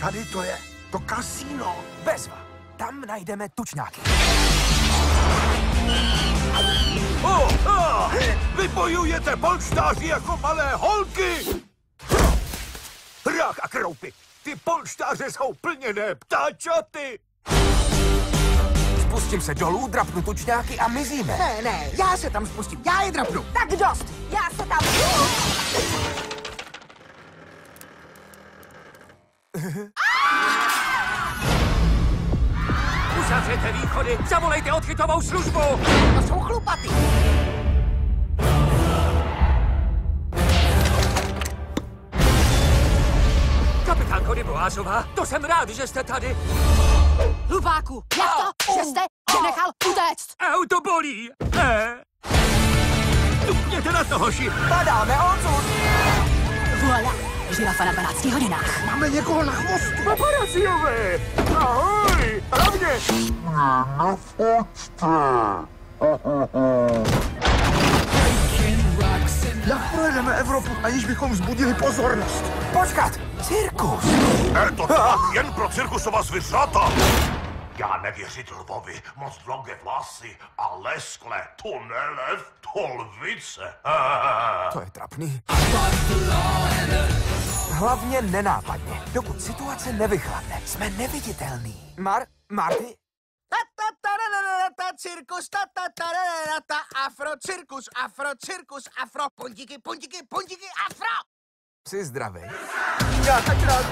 Tady to je. To kasíno. Bezva. Tam najdeme tučňáky. Vy bojujete polštáři jako malé holky! Hrách a kroupy. Ty polštáře jsou plněné ptáčaty. Spustím se dolů, drapnu tučňáky a mizíme. Ne, já se tam spustím, já je drapnu. Tak dost, já se tam... Uzavřete východy, zavolejte odchytovou službu! To jsou chlupatý. Kapitánko Ryboázová, to jsem rád, že jste tady. Hlupáku, jak to, že jste je nechal utéct? To bolí. Tupněte na to, hoši. Padáme odsud. Voilà, žirafa na 12 hodinách. Máme někoho na chvostu. Paparaciové. Ahoj. Hlavně. Jak projedeme Evropu, aniž bychom vzbudili pozornost? Počkat, cirkus. To tak jen pro cirkusová zvířata. Já nevěřit lvovi, moc dlouhé vlasy a lesklé, to nelev, to lvice. To je trapný. Hlavně nenápadně. Dokud situace nevychladne, jsme neviditelný. Marty? Cirkus, afro, cirkus, afro, puntíky, afro. Jsi zdravý? Já tak rád